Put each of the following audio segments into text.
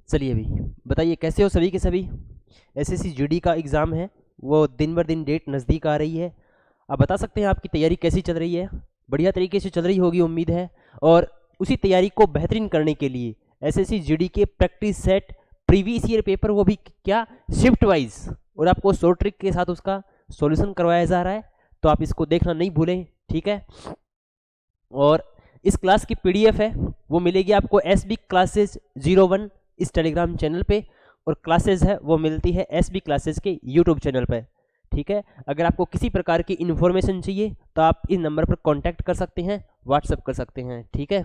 चलिए अभी बताइए कैसे हो सभी के सभी। एसएससी जीडी का एग्ज़ाम है, वो दिन बर दिन डेट नज़दीक आ रही है। आप बता सकते हैं आपकी तैयारी कैसी चल रही है? बढ़िया तरीके से चल रही होगी उम्मीद है। और उसी तैयारी को बेहतरीन करने के लिए एसएससी जीडी के practice set previous year paper, वो भी क्या शिफ्ट वाइज, और आपको शॉर्ट ट्रिक के साथ उसका सॉल्यूशन करवाया जा रहा है। तो आप इसको देखना नहीं भूलें, ठीक है। और इस क्लास की पीडीएफ है वो मिलेगी आपको एसबी क्लासेस 01 इस टेलीग्राम चैनल पे, और क्लासेस है वो मिलती है एसबी क्लासेस के यूट्यूब चैनल पे, ठीक है। अगर आपको किसी प्रकार की इन्फॉर्मेशन चाहिए तो आप इस नंबर पर कांटेक्ट कर सकते हैं, व्हाट्सएप कर सकते हैं, ठीक है।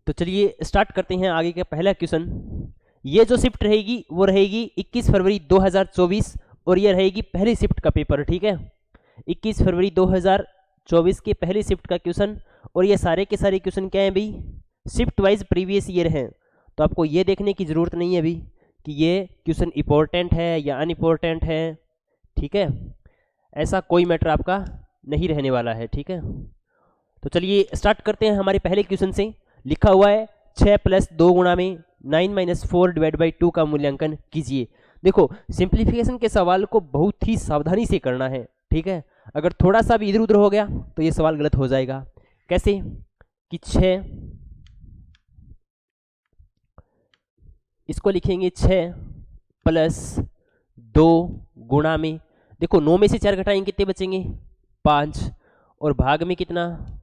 तो चलिए स्टार्ट करते हैं आगे का पहला क्वेश्चन। ये जो शिफ्ट रहेगी वो रहेगी 21 फरवरी 2024, और ये रहेगी पहली शिफ्ट का पेपर, ठीक है। 21 फरवरी 2024 के पहली शिफ्ट का क्वेश्चन, और ये सारे के सारे क्वेश्चन क्या हैं भाई? शिफ्ट वाइज प्रीवियस ईयर हैं। तो आपको ये देखने की ज़रूरत नहीं है अभी कि ये क्वेश्चन इंपॉर्टेंट है या अनइम्पोर्टेंट है, ठीक है। ऐसा कोई मैटर आपका नहीं रहने वाला है, ठीक है। तो चलिए स्टार्ट करते हैं हमारे पहले क्वेश्चन से। लिखा हुआ है 6 + 2 गुणा में 9 - 4 / 2 का मूल्यांकन कीजिए। देखो सिंप्लीफिकेशन के सवाल को बहुत ही सावधानी से करना है, ठीक है। अगर थोड़ा सा भी इधर उधर हो गया तो ये सवाल गलत हो जाएगा। कैसे कि 6, इसको लिखेंगे 6 + 2 गुणा में, देखो 9 में से 4 घटाएंगे कितने बचेंगे? 5, और भाग में कितना?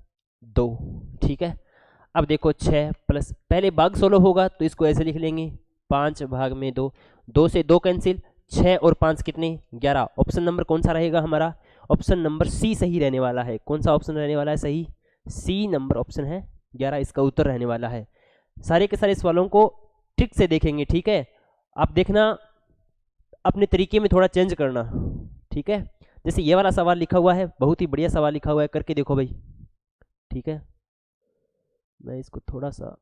2, ठीक है। अब देखो 6 प्लस, पहले भाग 16 होगा तो इसको ऐसे लिख लेंगे 5 भाग में 2, 2 से 2 कैंसिल, 6 और 5 कितने? 11। ऑप्शन नंबर कौन सा रहेगा हमारा? ऑप्शन नंबर सी सही रहने वाला है। कौन सा ऑप्शन रहने वाला है सही? सी नंबर ऑप्शन है 11, इसका उत्तर रहने वाला है। सारे के सारे सवालों को ठीक से देखेंगे, ठीक है। आप देखना अपने तरीके में थोड़ा चेंज करना, ठीक है। जैसे ये वाला सवाल लिखा हुआ है, बहुत ही बढ़िया सवाल लिखा हुआ है, करके देखो भाई, ठीक है। मैं इसको थोड़ा सा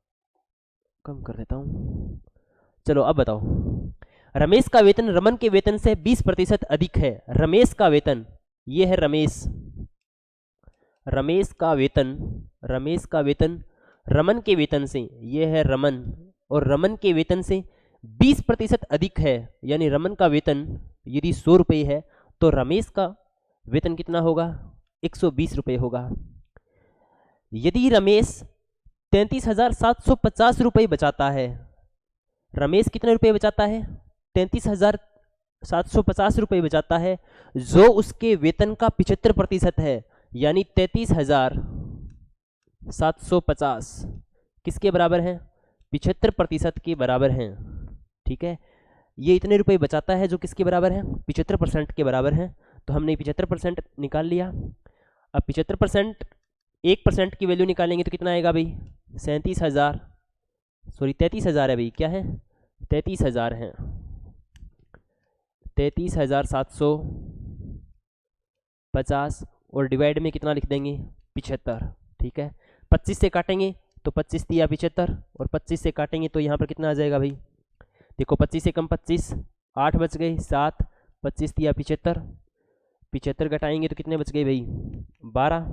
कम कर देता हूँ। चलो अब बताओ, रमेश का वेतन रमन के वेतन से 20% अधिक है। रमेश का वेतन, ये है रमेश, रमेश का वेतन रमन के वेतन से, ये है रमन, और रमन के वेतन से 20% अधिक है। यानी रमन का वेतन यदि 100 रुपये है तो रमेश का वेतन कितना होगा? 120 रुपये होगा। यदि रमेश 33,750 रुपये बचाता है, रमेश कितने रुपये बचाता है? 33,750 रुपये बचाता है, जो उसके वेतन का 75% है। यानी 33,750 किसके बराबर है? 75% के बराबर हैं, ठीक है। ये इतने रुपए बचाता है जो किसके बराबर है? 75% के बराबर है। तो हमने 75% निकाल लिया। अब 75% 1% की वैल्यू निकालेंगे तो कितना आएगा भाई? 37,000, सॉरी 33,000 है भाई, क्या है? 33,000 है। 33,750 और डिवाइड में कितना लिख देंगे? 75, ठीक है। 25 से काटेंगे तो 25 तिया 75, और 25 से काटेंगे तो यहाँ पर कितना आ जाएगा भाई? देखो 25 से कम 25, 8 बच गए, 7, 25 तिया 75, 75 घटाएंगे तो कितने बच गए भाई? 12,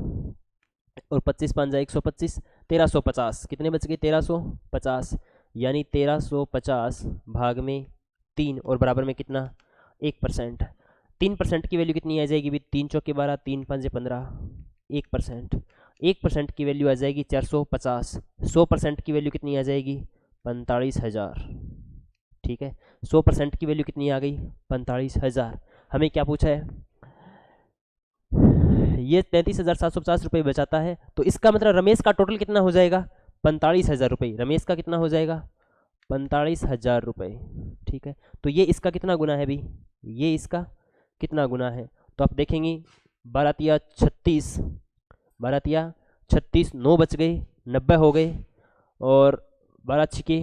और 25 5 जाए 125, 1350, कितने बच गए? 1350। यानी 1350 भाग में 3, और बराबर में कितना? 1%। 3% की वैल्यू कितनी आ जाएगी भाई? 3 चौके 12, 3 5 15, 1%। 1% की वैल्यू आ जाएगी 450। 100% की वैल्यू कितनी आ जाएगी? 45,000, ठीक है। 100% की वैल्यू कितनी आ गई? 45,000। हमें क्या पूछा है? ये 33,750 रुपये बचाता है, तो इसका मतलब रमेश का टोटल कितना हो जाएगा? 45,000 रुपये। रमेश का कितना हो जाएगा? 45,000 रुपये, ठीक है। तो ये इसका कितना गुना है भाई? ये इसका कितना गुना है? तो आप देखेंगे 12 तिया 36, 12 तिया 36, 9 बच गए, 90 हो गए, और 12 छिके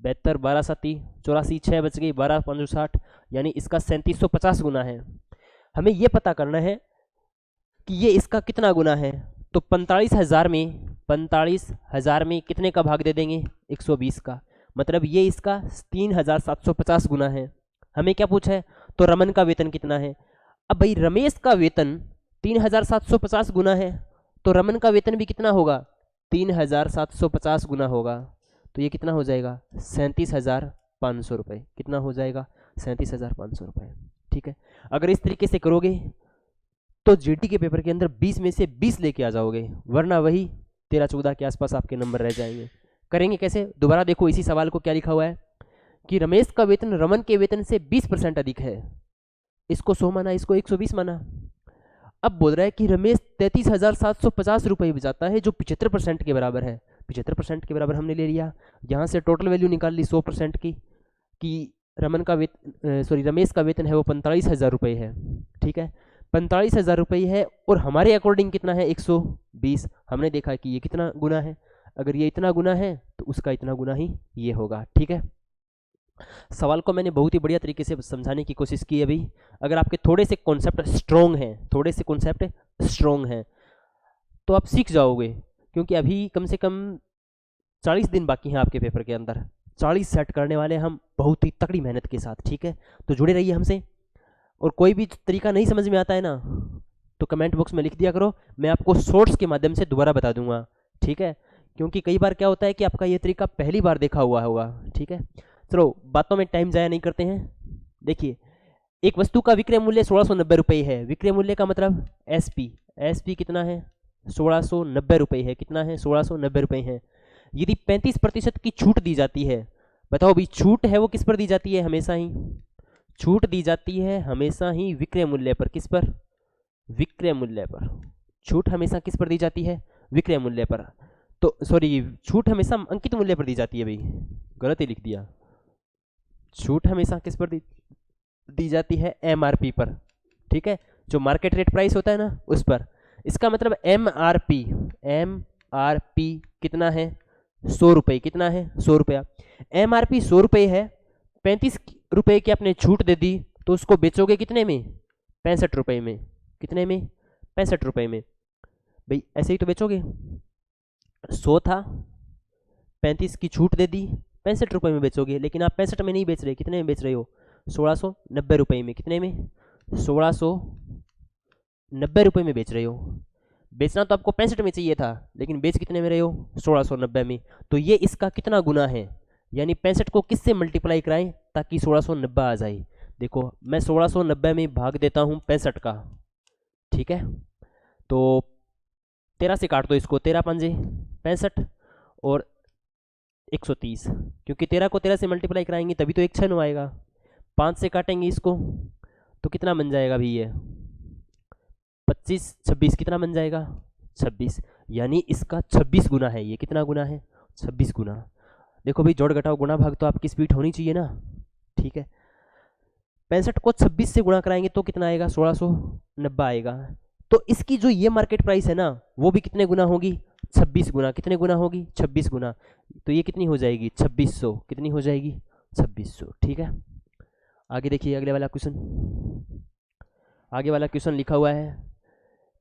72, 12 7 84, 6 बच गई, 12 5 60, यानी इसका 3750 गुना है। हमें ये पता करना है कि ये इसका कितना गुना है। तो 45,000 में कितने का भाग दे देंगे? 120 का। मतलब ये इसका 3,750 गुना है। हमें क्या पूछा है? तो रमन का वेतन कितना है। अब भाई रमेश का वेतन 3,750 गुना है, तो रमन का वेतन भी कितना होगा? 3,750 गुना होगा। तो ये कितना हो जाएगा 37,500 रुपये। कितना हो जाएगा 37,500 रुपये। ठीक है, अगर इस तरीके से करोगे तो जीटी के पेपर के अंदर 20 में से 20 लेके आ जाओगे, वरना वही 13-14 के आसपास आपके नंबर रह जाएंगे। करेंगे कैसे, दोबारा देखो इसी सवाल को क्या लिखा हुआ है कि रमेश का वेतन रमन के वेतन से 20% अधिक है। इसको 100 माना, इसको 120 माना। अब बोल रहा है कि रमेश 33,750 रुपये बचाता है, जो 75% के बराबर है। 75% के बराबर हमने ले लिया, यहाँ से टोटल वैल्यू निकाल ली 100% की, कि रमन का रमेश का वेतन है वो 45,000 रुपये है। ठीक है, 45,000 रुपये है, और हमारे अकॉर्डिंग कितना है 120। हमने देखा कि ये कितना गुना है, अगर ये इतना गुना है तो उसका इतना गुना ही ये होगा। ठीक है, सवाल को मैंने बहुत ही बढ़िया तरीके से समझाने की कोशिश की अभी। अगर आपके थोड़े से कॉन्सेप्ट स्ट्रॉन्ग हैं, थोड़े से कॉन्सेप्ट स्ट्रॉन्ग हैं, तो आप सीख जाओगे, क्योंकि अभी कम से कम 40 दिन बाकी हैं आपके पेपर के अंदर। 40 सेट करने वाले हम बहुत ही तकड़ी मेहनत के साथ। ठीक है, तो जुड़े रहिए हमसे, और कोई भी तरीका नहीं समझ में आता है ना तो कमेंट बॉक्स में लिख दिया करो, मैं आपको शॉर्ट्स के माध्यम से दोबारा बता दूंगा। ठीक है, क्योंकि कई बार क्या होता है कि आपका ये तरीका पहली बार देखा हुआ होगा। ठीक है, चलो बातों में टाइम ज़ाया नहीं करते हैं। देखिए, एक वस्तु का विक्रय मूल्य 1690 रुपये है। विक्रय मूल्य का मतलब एसपी, एसपी कितना है 1690 रुपये है। कितना है 1690 रुपये है। यदि 35% की छूट दी जाती है, बताओ भाई छूट है वो किस पर दी जाती है, हमेशा ही छूट दी जाती है हमेशा ही विक्रय मूल्य पर। किस पर, विक्रय मूल्य पर। छूट हमेशा किस पर दी जाती है, विक्रय मूल्य पर। तो सॉरी, छूट हमेशा अंकित मूल्य पर दी जाती है, भाई गलत ही लिख दिया। छूट हमेशा किस पर दी जाती है, एमआरपी पर। ठीक है, जो मार्केट रेट प्राइस होता है ना उस पर। इसका मतलब एमआरपी, एमआरपी कितना है 100 रुपये। कितना है 100 रुपया। एमआरपी 100 रुपये है, 35 रुपये की आपने छूट दे दी, तो उसको बेचोगे कितने में 65 रुपये में। कितने में 65 रुपये में। भाई ऐसे ही तो बेचोगे, 100 था 35 की छूट दे दी, 65 रुपये में बेचोगे। लेकिन आप 65 में नहीं बेच रहे, कितने में बेच रहे हो 1690 रुपये में। कितने में 1690 रुपये में बेच रहे हो। बेचना तो आपको 65 में चाहिए था, लेकिन बेच कितने में रहे हो 1690 में। तो ये इसका कितना गुना है, यानी 65 को किससे मल्टीप्लाई कराएं ताकि 1690 आ जाए। देखो मैं 1690 में भाग देता हूँ 65 का। ठीक है, तो 13 से काट दो इसको, 13 पंजे 65 और 130, क्योंकि 13 को 13 से मल्टीप्लाई कराएंगे तभी तो 196 आएगा। 5 से काटेंगे इसको तो कितना बन जाएगा भी, ये 25 26 कितना बन जाएगा 26, यानी इसका 26 गुना है। ये कितना गुना है 26 गुना। देखो भाई जोड़ घटाओ गुणा भाग तो आपकी स्पीड होनी चाहिए ना। ठीक है, 65 को 26 से गुणा कराएंगे तो कितना आएगा 1690 आएगा। तो इसकी जो ये मार्केट प्राइस है ना वो भी कितने गुना होगी 26 गुना। कितने गुना होगी 26 गुना। तो ये कितनी हो जाएगी 2600। कितनी हो जाएगी 2600। ठीक है, आगे देखिए अगले वाला क्वेश्चन। आगे वाला क्वेश्चन लिखा हुआ है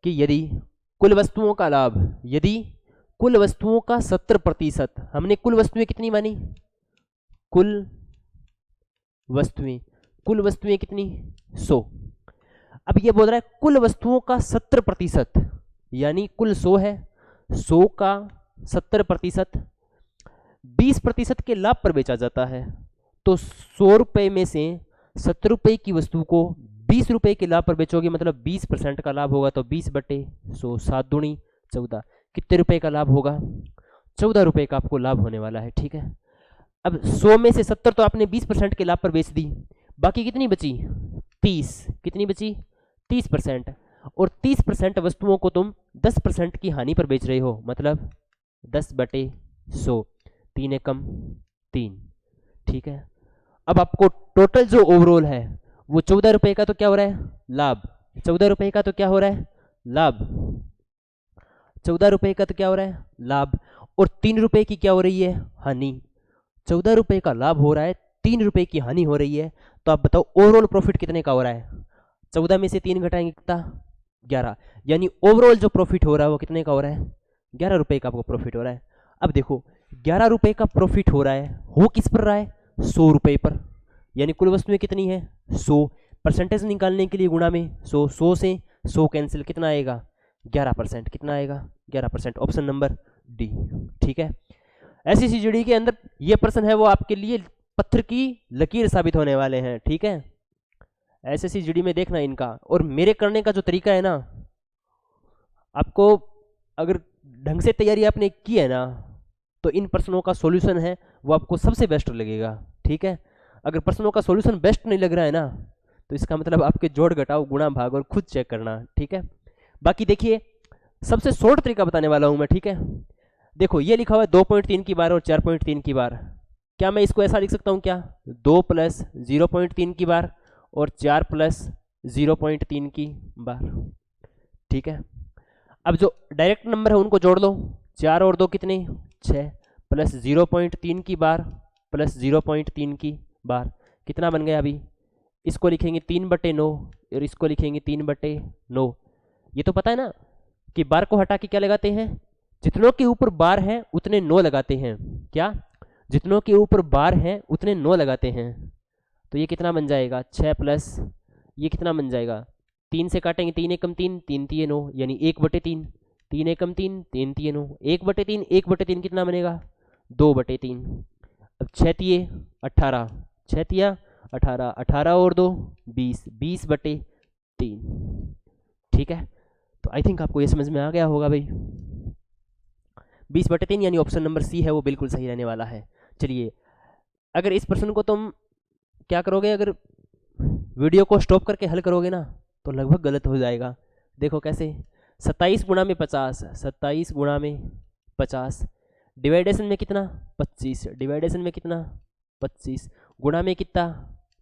कि यदि कुल वस्तुओं का लाभ, यदि कुल वस्तुओं का 70%, हमने कुल वस्तुएं कितनी मानी, कुल वस्तुएं कितनी 100। अब ये बोल रहा है कुल वस्तुओं का 70%, यानी कुल 100 है, 100 का 70% 20% के लाभ पर बेचा जाता है। तो 100 रुपये में से 70 रुपये की वस्तु को 20 रुपये के लाभ पर बेचोगे, मतलब 20% का लाभ होगा। तो 20/100 7 दूनी 14, कितने रुपए का लाभ होगा 14 रुपये का आपको लाभ होने वाला है। ठीक है, अब 100 में से 70 तो आपने 20% के लाभ पर बेच दी, बाकी कितनी बची 30। कितनी बची 30%। और 30% वस्तुओं को तुम 10% की हानि पर बेच रहे हो, मतलब 10/100, 3 एकम 3। ठीक है, अब आपको टोटल जो ओवरऑल है वो 14 रुपये का तो क्या हो रहा है लाभ, 14 रुपये का तो क्या हो रहा है लाभ, 14 रुपये का तो क्या हो रहा है लाभ, और 3 रुपये की क्या हो रही है हानि। 14 रुपये का लाभ हो रहा है, 3 रुपये की हानि हो रही है। तो आप बताओ ओवरऑल प्रॉफिट कितने का हो रहा है। 14 में से 3 घटाएंगे कितना 11, यानी ओवरऑल जो प्रॉफिट हो रहा है वो कितने का हो रहा है 11 रुपये का आपको प्रॉफिट हो रहा है। अब देखो 11 रुपये का प्रॉफिट हो रहा है, हो किस पर रहा है 100 रुपये पर, यानी कुल वस्तुएं कितनी है 100। परसेंटेज निकालने के लिए गुणा में 100, 100 से 100 कैंसिल, कितना आएगा 11%। कितना आएगा 11%, ऑप्शन नंबर डी। ठीक है, SECGD के अंदर ये प्रश्न है वो आपके लिए पत्थर की लकीर साबित होने वाले हैं, ठीक है। SECGD में देखना इनका, और मेरे करने का जो तरीका है ना, आपको अगर ढंग से तैयारी आपने की है ना तो इन प्रश्नों का सॉल्यूशन है वो आपको सबसे बेस्ट लगेगा, ठीक है। अगर प्रश्नों का सॉल्यूशन बेस्ट नहीं लग रहा है ना तो इसका मतलब आपके जोड़ घटाव गुणा भाग और खुद चेक करना, ठीक है। बाकी देखिए सबसे शॉर्ट तरीका बताने वाला हूं मैं, ठीक है। देखो ये लिखा हुआ है 2.3 की बार और 4.3 की बार, क्या मैं इसको ऐसा लिख सकता हूँ क्या, 2 + 0.3 की बार और 4 + 0.3 की बार, ठीक है। अब जो डायरेक्ट नंबर है उनको जोड़ लो, 4 और 2 कितने 6 + 0.3 की बार + 0.3 की बार, कितना बन गया अभी, इसको लिखेंगे 3/9 और इसको लिखेंगे 3/9। ये तो पता है ना कि बार को हटा के क्या लगाते हैं, जितनों के ऊपर बार है उतने 9 लगाते हैं, क्या, जितनों के ऊपर बार है उतने 9 लगाते हैं। तो ये कितना बन जाएगा 6 प्लस ये कितना बन जाएगा, 3 से काटेंगे 3 एकम 3 3 तिये 9 यानी 1/3, 3 एकम 3 3 तिये 9, 1/3 1/3 कितना बनेगा 2/3। अब 6 तिये 18, 6 तिया 18, 18 और 2 20, 20/3, ठीक है। तो आई थिंक आपको ये समझ में आ गया होगा भाई, 20/3 यानी ऑप्शन नंबर सी है वो बिल्कुल सही रहने वाला है। चलिए अगर इस प्रश्न को तुम क्या करोगे, अगर वीडियो को स्टॉप करके हल करोगे ना तो लगभग गलत हो जाएगा। देखो कैसे, 27 गुणा में 50, 27 गुणा में 50, डिवाइडेशन में कितना 25, डिवाइडेशन में कितना 25, गुणा में कितना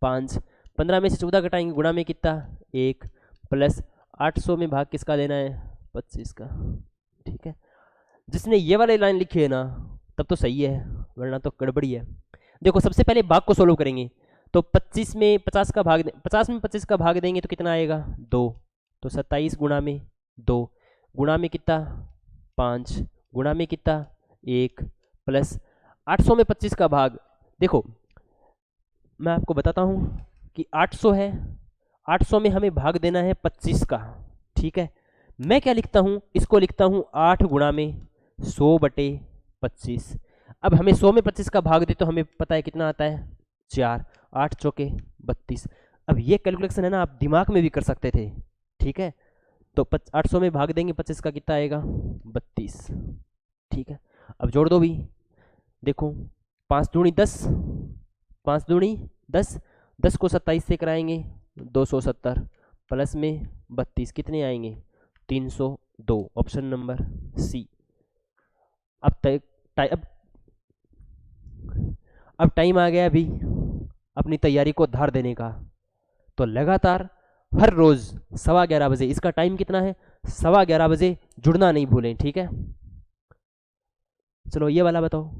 5, 15 में से 14 घटाएंगे गुणा में कितना 1, प्लस 800 में भाग किसका देना है 25 का, ठीक है। जिसने ये वाली लाइन लिखी है ना तब तो सही है, वरना तो गड़बड़ी है। देखो सबसे पहले भाग को सोल्व करेंगे तो 25 में 50 का भाग 50 में 25 का भाग देंगे तो कितना आएगा 2, तो 27 गुणा में 2, गुणा में कितना 5, गुणा में कितना 1, प्लस 800 में 25 का भाग। देखो मैं आपको बताता हूँ कि 800 है, 800 में हमें भाग देना है 25 का, ठीक है। मैं क्या लिखता हूँ, इसको लिखता हूँ 8 गुणा में 100/25। अब हमें 100 में 25 का भाग दे तो हमें पता है कितना आता है 4, 8 चौके 32। अब ये कैलकुलेशन है ना आप दिमाग में भी कर सकते थे, ठीक है। तो 800 में भाग देंगे 25 का कितना आएगा 32, ठीक है। अब जोड़ दो भी, देखो 5 दूनी 10, 5 दूनी 10, 10 को 27 से कराएंगे 270, प्लस में 32 कितने आएंगे 302, ऑप्शन नंबर सी। अब टाइम आ गया अभी अपनी तैयारी को धार देने का, तो लगातार हर रोज 11:15 बजे, इसका टाइम कितना है 11:15 बजे, जुड़ना नहीं भूलें, ठीक है। चलो ये वाला बताओ,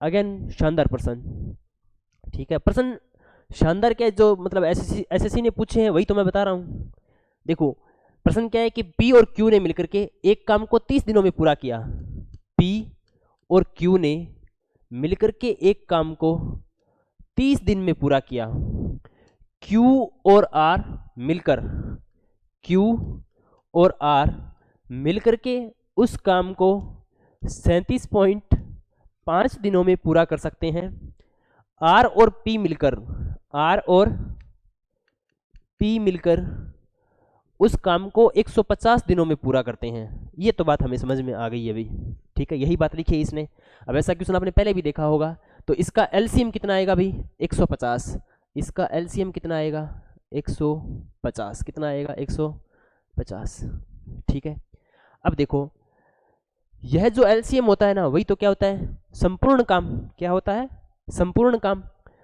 अगेन शानदार प्रश्न, ठीक है। प्रश्न शानदार क्या है, जो मतलब एसएससी ने पूछे हैं वही तो मैं बता रहा हूँ। देखो प्रश्न क्या है कि पी और क्यू ने मिलकर के एक काम को 30 दिनों में पूरा किया, पी और क्यू ने मिलकर के एक काम को 30 दिन में पूरा किया। क्यू और आर मिलकर, क्यू और आर मिलकर के उस काम को 37.5 दिनों में पूरा कर सकते हैं। आर और पी मिलकर, आर और पी मिलकर उस काम को 150 दिनों में पूरा करते हैं। ये तो बात हमें समझ में आ गई है अभी, ठीक है। यही बात लिखी है इसने। अब ऐसा क्वेश्चन आपने पहले भी देखा होगा, तो इसका एलसीएम कितना आएगा भाई 150, इसका एलसीएम कितना आएगा 150, कितना आएगा 150, ठीक है। अब देखो यह जो एलसीएम होता है ना वही तो क्या होता है संपूर्ण काम, क्या होता है संपूर्ण काम।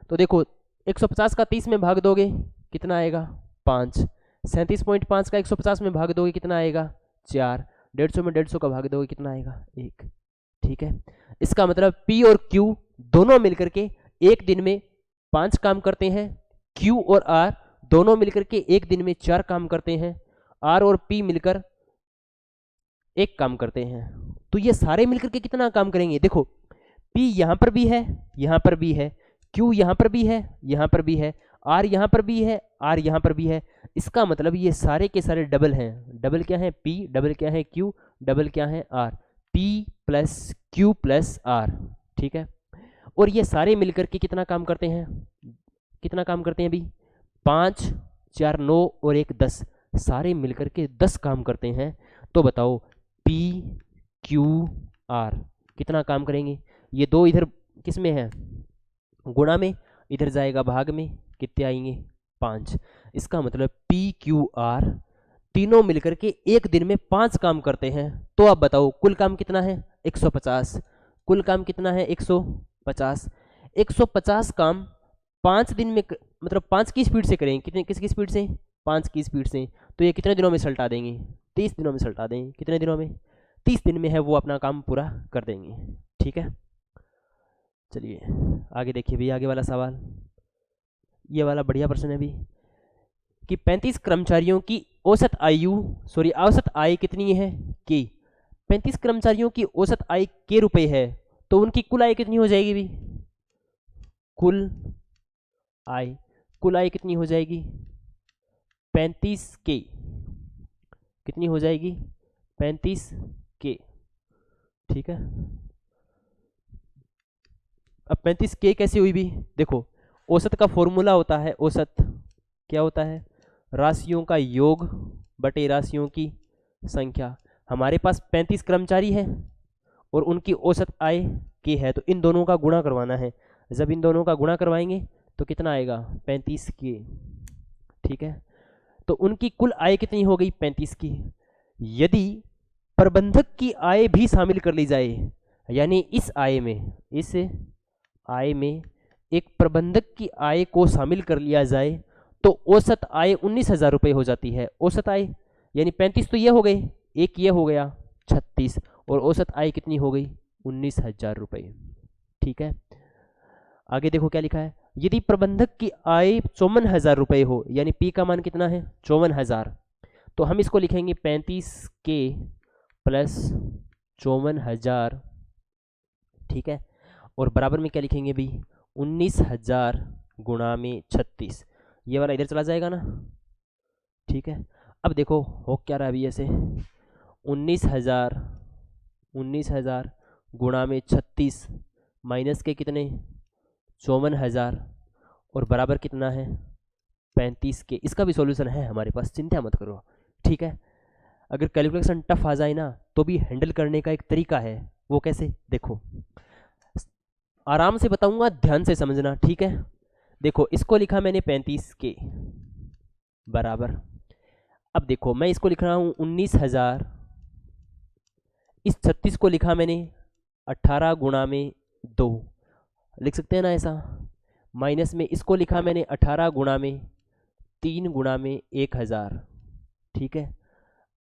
तो देखो 150 का 30 में भाग दोगे कितना आएगा 5, 37.5 का 150 में भाग दोगे कितना आएगा 4, 150 में 150 का भाग दोगे कितना आएगा 1, ठीक है। इसका मतलब P और Q दोनों मिलकर के एक दिन में 5 काम करते हैं, Q और R दोनों मिलकर के एक दिन में 4 काम करते हैं, R और P मिलकर एक काम करते हैं। तो ये सारे मिलकर के कितना काम करेंगे, देखो P यहां पर भी है, यहां पर भी है, Q यहां पर भी है, यहां पर भी है, R यहां पर भी है, R यहां पर भी है। इसका मतलब ये सारे के सारे डबल हैं। डबल क्या है P, डबल क्या है Q, डबल क्या है R, P plus Q plus R, ठीक है। और ये सारे मिलकर के कितना काम करते हैं, कितना काम करते हैं अभी, 5 4 9 और 1 10, सारे मिलकर के 10 काम करते हैं। तो बताओ पी क्यू आर कितना काम करेंगे। ये दो इधर किस में है, गुणा में, इधर जाएगा भाग में, कितने आएंगे 5। इसका मतलब पी क्यू आर तीनों मिलकर के एक दिन में 5 काम करते हैं। तो आप बताओ कुल काम कितना है 150, कुल काम कितना है 150। 150 काम 5 दिन में मतलब 5 की स्पीड से करेंगे, कितने किसकी स्पीड से, 5 की स्पीड से। तो ये कितने दिनों में सल्टा देंगे, 30 दिनों में सल्टा देंगे। कितने दिनों में, 30 दिन में है वो अपना काम पूरा कर देंगे। ठीक है, चलिए आगे देखिए भी, आगे वाला सवाल, ये वाला बढ़िया प्रश्न है भी कि 35 कर्मचारियों की औसत औसत आय कितनी है कि 35 कर्मचारियों की औसत आय के रुपए है, तो उनकी कुल आय कितनी हो जाएगी भी, कुल आय कितनी हो जाएगी 35 के, कितनी हो जाएगी 35 के। ठीक है, अब 35 के कैसे हुई भी, देखो औसत का फॉर्मूला होता है, औसत क्या होता है, राशियों का योग बटे राशियों की संख्या। हमारे पास 35 कर्मचारी हैं और उनकी औसत आय के है, तो इन दोनों का गुणा करवाना है। जब इन दोनों का गुणा करवाएंगे तो कितना आएगा 35 के। ठीक है, तो उनकी कुल आय कितनी हो गई 35 की। यदि प्रबंधक की आय भी शामिल कर ली जाए, यानी इस आय में एक प्रबंधक की आय को शामिल कर लिया जाए, तो औसत आय 19,000 रुपये हो जाती है। औसत आय यानी 35 तो ये हो गए, एक ये हो गया 36, और औसत आय कितनी हो गई 19,000 रुपये। ठीक है, आगे देखो क्या लिखा है, यदि प्रबंधक की आय 54,000 रुपये हो, यानी पी का मान कितना है 54,000, तो हम इसको लिखेंगे 35 के प्लस 54,000। ठीक है, और बराबर में क्या लिखेंगे भी 19,000 गुणा में 36, ये वाला इधर चला जाएगा ना। ठीक है, अब देखो हो क्या रहा अभी ऐसे 19,000 गुणा में 36 माइनस के कितने 54,000 और बराबर कितना है 35 के। इसका भी सॉल्यूशन है हमारे पास, चिंता मत करो। ठीक है, अगर कैलकुलेशन टफ आ जाए ना तो भी हैंडल करने का एक तरीका है, वो कैसे देखो, आराम से बताऊंगा, ध्यान से समझना। ठीक है, देखो इसको लिखा मैंने 35 के बराबर, अब देखो मैं इसको लिख रहा हूं 19,000, इस 36 को लिखा मैंने 18 गुणा में 2, लिख सकते हैं ना ऐसा, माइनस में इसको लिखा मैंने 18 गुणा में 3 गुणा में 1,000। ठीक है,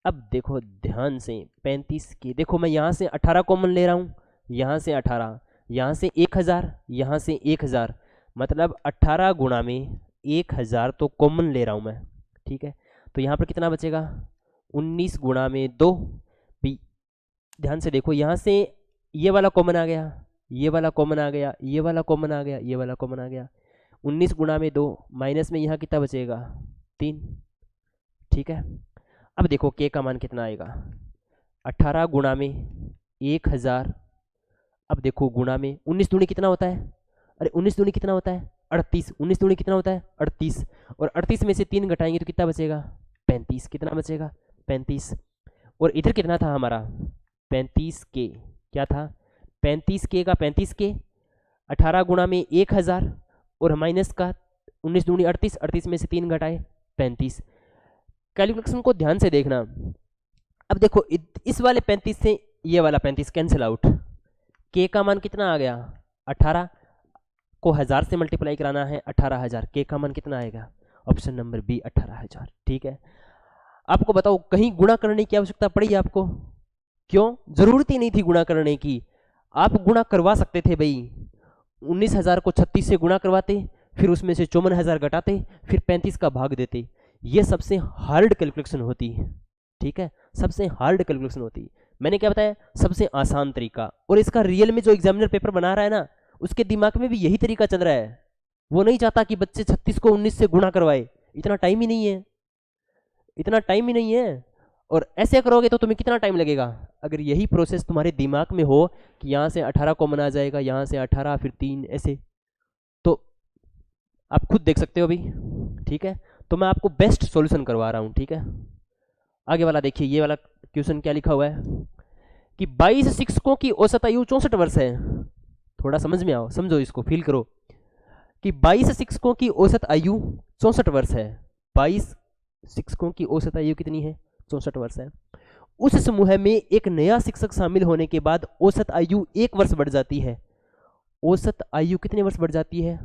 अब देखो ध्यान से 35 की, देखो मैं यहाँ से 18 कॉमन ले रहा हूँ, यहाँ से 18, यहाँ से 1,000, यहाँ से 1,000, मतलब 18 गुणा में 1,000 तो कॉमन ले रहा हूँ मैं। ठीक है, तो यहाँ पर कितना बचेगा 19 गुणा में 2। ध्यान से देखो यहाँ से ये वाला कॉमन आ गया, ये वाला कॉमन आ गया, ये वाला कॉमन आ गया, ये वाला कॉमन आ गया, 19 गुणा में 2 माइनस में यहाँ कितना बचेगा 3। ठीक है, अब देखो के का मान कितना आएगा 18 गुणा में 1,000, अब देखो गुणा में 19 दूनी कितना होता है, अरे 19 दूनी कितना होता है 38, 19 दूनी कितना होता है 38, और 38 में से 3 घटाएंगे तो कितना बचेगा 35, कितना बचेगा 35। और इधर कितना था हमारा 35 के, क्या था 35 के का 35 के, 18 गुणा में 1,000 और माइनस का 19 दूनी 38, 38 में से 3 घटाए 35। कैलकुलेशन को ध्यान से देखना। अब देखो इस वाले 35 से ये वाला 35 कैंसिल आउट, के का मान कितना आ गया 18 को 1000 से मल्टीप्लाई कराना है 18,000, के का मान कितना आएगा ऑप्शन नंबर बी 18,000। ठीक है, आपको बताओ कहीं गुणा करने की आवश्यकता पड़ी आपको, क्यों, जरूरत ही नहीं थी गुणा करने की, आप गुणा करवा सकते थे भाई, 19,000 को 36 से गुणा करवाते, फिर उसमें से 54,000 घटाते, फिर 35 का भाग देते। ये सबसे हार्ड कैलकुलेशन होती है। ठीक है, सबसे हार्ड कैलकुलेशन होती है। मैंने क्या बताया सबसे आसान तरीका, और इसका रियल में जो एग्जामिनर पेपर बना रहा है ना उसके दिमाग में भी यही तरीका चल रहा है। वो नहीं चाहता कि बच्चे 36 को 19 से गुणा करवाए, इतना टाइम ही नहीं है, इतना टाइम ही नहीं है। और ऐसे करोगे तो तुम्हें कितना टाइम लगेगा। अगर यही प्रोसेस तुम्हारे दिमाग में हो कि यहाँ से 18 कॉमन आ जाएगा, यहाँ से 18 फिर 3 ऐसे, तो आप खुद देख सकते हो अभी। ठीक है, तो मैं आपको बेस्ट सॉल्यूशन करवा रहा हूँ। ठीक है, आगे वाला देखिए, ये वाला क्वेश्चन क्या लिखा हुआ है कि 22 शिक्षकों की औसत आयु 64 वर्ष है। थोड़ा समझ में आओ, समझो इसको, फील करो कि 22 शिक्षकों की औसत आयु 64 वर्ष है। 22 शिक्षकों की औसत आयु कितनी है? 64 वर्ष है। उस समूह में एक नया शिक्षक शामिल होने के बाद औसत आयु 1 वर्ष बढ़ जाती है। औसत आयु कितने वर्ष बढ़ जाती है?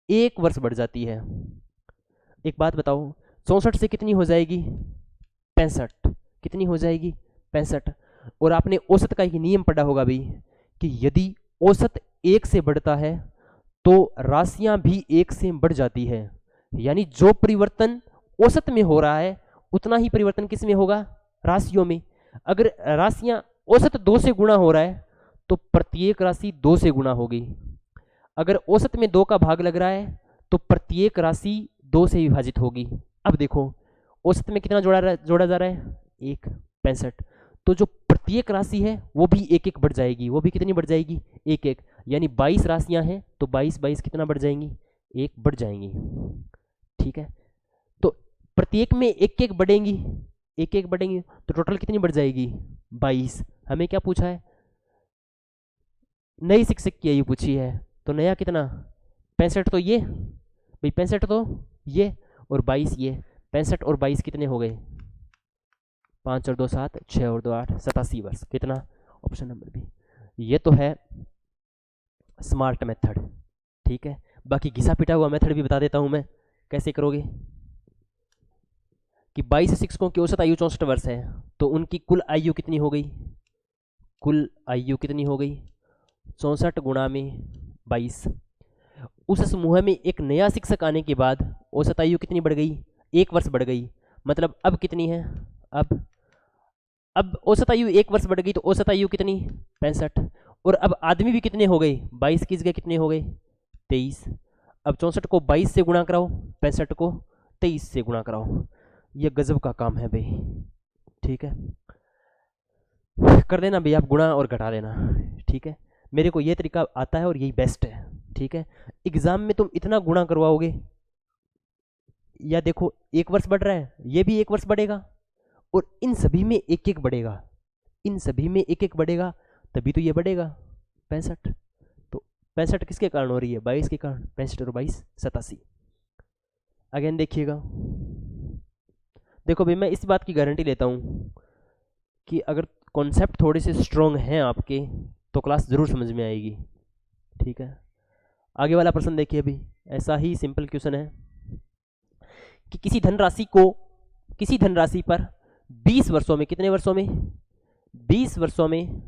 1 वर्ष बढ़ जाती है। एक बात बताओ, 64 से कितनी हो जाएगी? 65। कितनी हो जाएगी? 65। और आपने औसत का एक नियम पढ़ा होगा भी कि यदि औसत 1 से बढ़ता है तो राशियां भी 1 से बढ़ जाती है। यानी जो परिवर्तन औसत में हो रहा है उतना ही परिवर्तन किस में होगा? राशियों में। अगर राशियां औसत 2 से गुणा हो रहा है तो प्रत्येक राशि 2 से गुणा होगी। अगर औसत में 2 का भाग लग रहा है तो प्रत्येक राशि 2 से विभाजित होगी। अब देखो औसत में कितना जोड़ा जा रहा है? 1, 65। तो जो प्रत्येक राशि है वो भी 1-1 बढ़ जाएगी। वो भी कितनी बढ़ जाएगी? 1-1। यानी 22 राशियां हैं तो 22 कितना बढ़ जाएंगी? 1 बढ़ जाएंगी। ठीक है, तो प्रत्येक में 1-1 बढ़ेंगी, 1-1 बढ़ेंगी तो टोटल कितनी बढ़ जाएगी? 22। हमें क्या पूछा है? नई शिक्षक की आयु पूछी है, तो नया कितना? 65 तो ये भाई, 65 तो ये और 22 ये। 65 और 22 कितने हो गए? 5 और 2 7, 6 और 2 8, 87 वर्ष। कितना? Option number B. ये तो है स्मार्ट मेथड। ठीक है, बाकी घिसा पिटा हुआ मेथड भी बता देता हूं मैं कैसे करोगे। कि 22 शिक्षकों की औसत आयु 64 वर्ष है तो उनकी कुल आयु कितनी हो गई? कुल आयु कितनी हो गई? 64 गुणा में 22। उस समूह में एक नया शिक्षक आने के बाद औसत आयु कितनी बढ़ गई? 1 वर्ष बढ़ गई। मतलब अब कितनी है? अब औसत आयु 1 वर्ष बढ़ गई तो औसत आयु कितनी? 65। और अब आदमी भी कितने हो गए? 22 की जगह कितने हो गए? 23। अब 64 को 22 से गुणा कराओ, 65 को 23 से गुणा कराओ। ये गजब का काम है भाई। ठीक है, कर देना भाई आप गुणा और घटा देना। ठीक है, मेरे को ये तरीका आता है और यही बेस्ट है। ठीक है, एग्जाम में तुम इतना गुणा करवाओगे, या देखो 1 वर्ष बढ़ रहा है, ये भी 1 वर्ष बढ़ेगा और इन सभी में 1-1 बढ़ेगा, इन सभी में 1-1 बढ़ेगा, तभी तो ये बढ़ेगा 65। तो 65 किसके कारण हो रही है? 22 के कारण। 65 और 22 87। अगेन देखिएगा, देखो भाई मैं इस बात की गारंटी लेता हूँ कि अगर कॉन्सेप्ट थोड़े से स्ट्रॉन्ग हैं आपके तो क्लास ज़रूर समझ में आएगी। ठीक है, आगे वाला प्रश्न देखिए अभी, ऐसा ही सिंपल क्वेश्चन है कि किसी धनराशि पर 20 वर्षों में, कितने वर्षों में? 20 वर्षों में,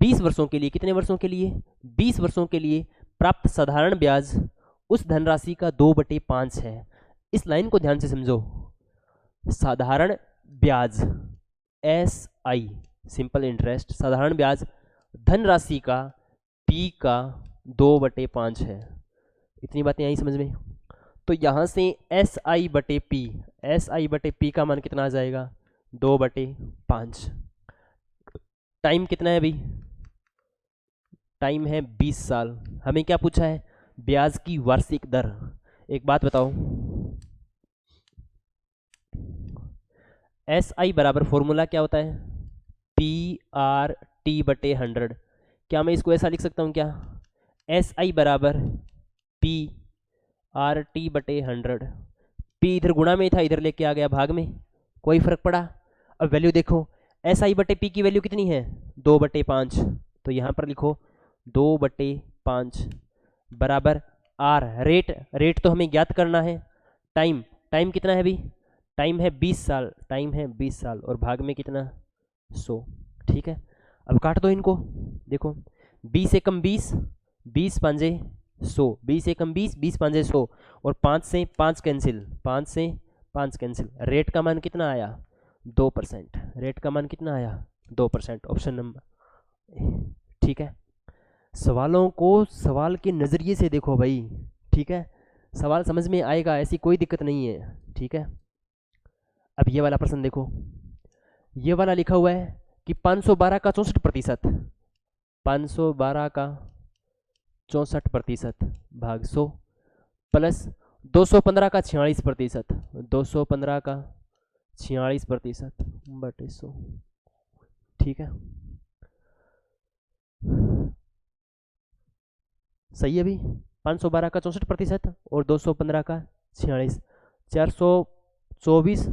20 वर्षों के लिए, कितने वर्षों के लिए? 20 वर्षों के लिए प्राप्त साधारण ब्याज उस धनराशि का 2/5 है। इस लाइन को ध्यान से समझो। साधारण ब्याज SI, सिंपल इंटरेस्ट, साधारण ब्याज धनराशि का P का 2/5 है। इतनी बातें आई समझ में? तो यहाँ से SI/P का मान कितना आ जाएगा? 2/5। टाइम कितना है अभी? टाइम है 20 साल। हमें क्या पूछा है? ब्याज की वार्षिक दर। एक बात बताओ, SI बराबर फॉर्मूला क्या होता है? PRT/100। क्या मैं इसको ऐसा लिख सकता हूँ क्या? SI बराबर PRT/100। P इधर गुणा में था, इधर लेके आ गया भाग में, कोई फर्क पड़ा? अब वैल्यू देखो, SI/P की वैल्यू कितनी है? 2/5। तो यहाँ पर लिखो 2/5 बराबर R। रेट तो हमें ज्ञात करना है। टाइम कितना है अभी? टाइम है 20 साल, टाइम है 20 साल और भाग में कितना? 100। ठीक है, अब काट दो इनको। देखो 20 एकम 20, 20 पांजे 100, 20 एकम 20, 20 पांजे 100 और 5 से 5 कैंसिल, 5 से 5 कैंसिल। रेट का मान कितना आया? 2%। रेट का मान कितना आया? 2%। Option number. ठीक है, सवालों को सवाल के नज़रिए से देखो भाई। ठीक है, सवाल समझ में आएगा, ऐसी कोई दिक्कत नहीं है। ठीक है, अब ये वाला प्रश्न देखो ये वाला लिखा हुआ है कि 512 का 64%, 512 का 64% भाग 100 प्लस 215 का 46%, 215 का 46% बटे 100। ठीक है, सही है। अभी 512 का 64% और 215 का 46, 424,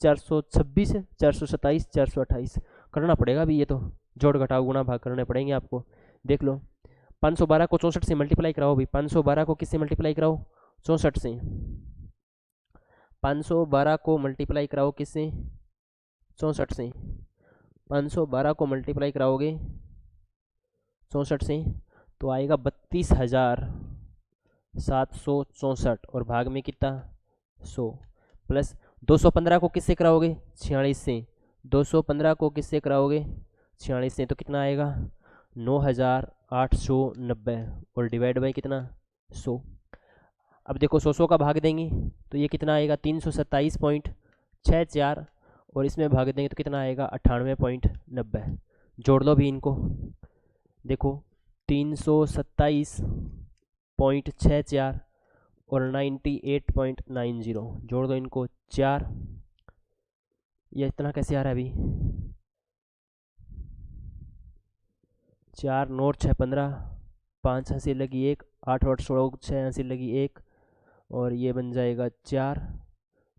426, 427, 428 करना पड़ेगा अभी। ये तो जोड़ घटाव गुणा भाग करने पड़ेंगे आपको। देख लो, 512 को 64 से मल्टीप्लाई कराओ अभी। 512 को किससे मल्टीप्लाई कराओ? 64 से। 512 को मल्टीप्लाई कराओ किससे? 64 से। 512 को मल्टीप्लाई कराओगे 64 से तो आएगा 32,764 और भाग में कितना? 100 प्लस 215 को किससे कराओगे? 46 से। 215 को किससे कराओगे? 46 से, तो कितना आएगा? 9,890 और डिवाइड बाई कितना? 100। अब देखो 100 का भाग देंगे तो ये कितना आएगा? 327.64 और इसमें भाग देंगे तो कितना आएगा? 98.90। जोड़ लो भी इनको। देखो 327.64 और 98.90 जोड़ दो इनको 4। ये इतना कैसे आ रहा है अभी? 4 नोट 6 15, 5 हंसी लगी 1, 8 8 16 6 हंसी लगी 1 और ये बन जाएगा 4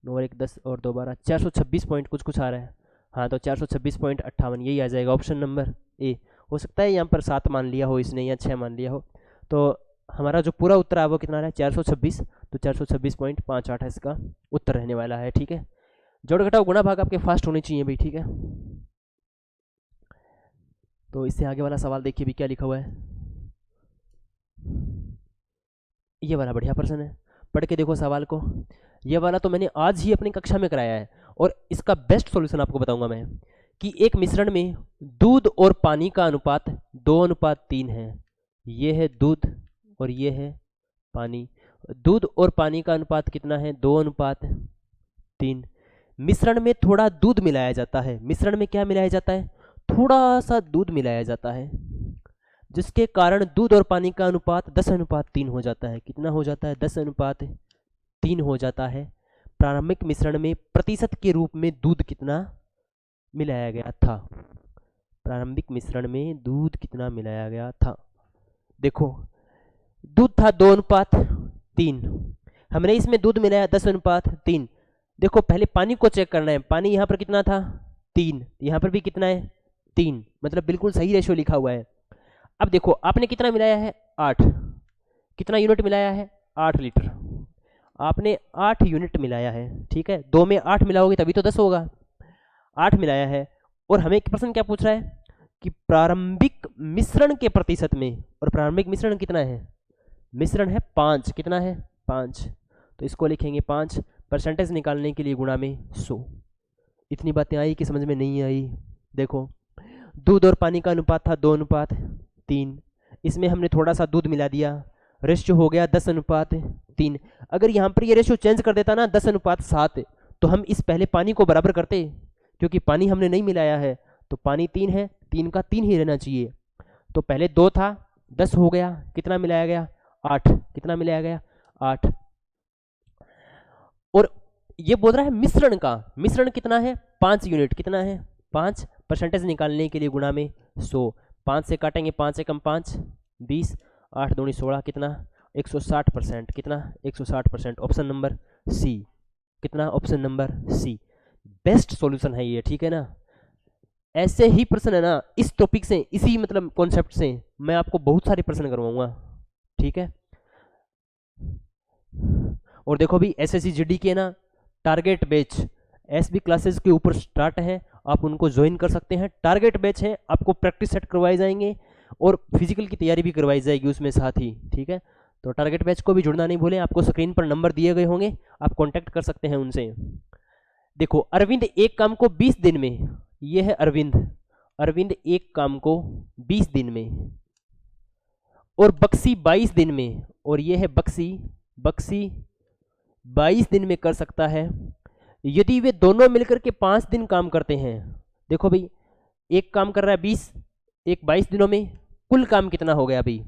9 1 10 और 2 12, 426 पॉइंट कुछ आ रहा है। हाँ, तो 426.58 यही आ जाएगा ऑप्शन नंबर ए। हो सकता है यहाँ पर 7 मान लिया हो इसने या 6 मान लिया हो, तो हमारा जो पूरा उत्तर है वो कितना है? 426। तो 426.58 है इसका उत्तर रहने वाला है। ठीक है, जोड़ घटाव गुणा भाग आपके फास्ट होने चाहिए भाई। ठीक है, तो इससे आगे वाला सवाल देखिए भी क्या लिखा हुआ है। ये वाला बढ़िया प्रश्न है, पढ़ के देखो सवाल को। ये वाला तो मैंने आज ही अपनी कक्षा में कराया है और इसका बेस्ट सॉल्यूशन आपको बताऊंगा मैं कि एक मिश्रण में दूध और पानी का अनुपात 2:3 है। ये है दूध और ये है पानी। दूध और पानी का अनुपात कितना है? 2:3। मिश्रण में थोड़ा दूध मिलाया जाता है। मिश्रण में क्या मिलाया जाता है? थोड़ा सा दूध मिलाया जाता है, जिसके कारण दूध और पानी का अनुपात 10:3 हो जाता है। कितना हो जाता है? 10:3 हो जाता है। प्रारंभिक मिश्रण में प्रतिशत के रूप में दूध कितना मिलाया गया था? प्रारंभिक मिश्रण में दूध कितना मिलाया गया था? देखो दूध था 2:3, हमने इसमें दूध मिलाया 10:3। देखो पहले पानी को चेक करना है। पानी यहाँ पर कितना था? 3। यहाँ पर भी कितना है? 3। मतलब बिल्कुल सही रेशियो लिखा हुआ है। अब देखो आपने कितना मिलाया है? 8। कितना यूनिट मिलाया है? 8 लीटर। आपने 8 यूनिट मिलाया है। ठीक है, 2 में 8 मिलाओगे तभी तो 10 होगा। 8 मिलाया है और हमें एक प्रश्न क्या पूछ रहा है कि प्रारंभिक मिश्रण के प्रतिशत में, और प्रारंभिक मिश्रण कितना है? मिश्रण है 5। कितना है? 5। तो इसको लिखेंगे 5। परसेंटेज निकालने के लिए गुणा में 100। इतनी बातें आई कि समझ में नहीं आई? देखो दूध और पानी का अनुपात था 2:3, इसमें हमने थोड़ा सा दूध मिला दिया, रेशियो हो गया 10:3। अगर यहाँ पर ये रेशियो चेंज कर देता ना 10:7, तो हम इस पहले पानी को बराबर करते, क्योंकि पानी हमने नहीं मिलाया है तो पानी 3 है, 3 का 3 ही रहना चाहिए। तो पहले 2 था, 10 हो गया। कितना मिलाया गया? 8। कितना मिलाया गया? 8। और ये बोल रहा है मिश्रण का। मिश्रण कितना है? 5 यूनिट। कितना है? 5। परसेंटेज निकालने के लिए गुणा में 100। 5 से काटेंगे 5 एकम 5, 20, 8 दूनी 16, कितना? 160%। कितना? 160%। Option number C. कितना? Option number C best solution है ये। ठीक है ना, ऐसे ही प्रश्न है ना इस टॉपिक से, इसी मतलब कॉन्सेप्ट से मैं आपको बहुत सारे प्रश्न करवाऊंगा। ठीक है, और देखो भी एसएससी जीडी के ना टारगेट बैच एसबी क्लासेस के ऊपर स्टार्ट है, आप उनको ज्वाइन कर सकते हैं। टारगेट बैच है, आपको प्रैक्टिस सेट करवाए जाएंगे और फिजिकल की तैयारी भी करवाई जाएगी उसमें साथ ही। ठीक है, तो टारगेट बैच को भी जुड़ना नहीं भूलें। आपको स्क्रीन पर नंबर दिए गए होंगे, आप कॉन्टैक्ट कर सकते हैं उनसे। देखो अरविंद एक काम को 20 दिन में, ये है अरविंद, अरविंद एक काम को 20 दिन में, और बक्सी 22 दिन में, और ये है बक्सी, बक्सी 22 दिन में कर सकता है। यदि वे दोनों मिलकर के 5 दिन काम करते हैं देखो भाई, एक काम कर रहा है 20, एक 22 दिनों में, कुल काम कितना हो गया भाई?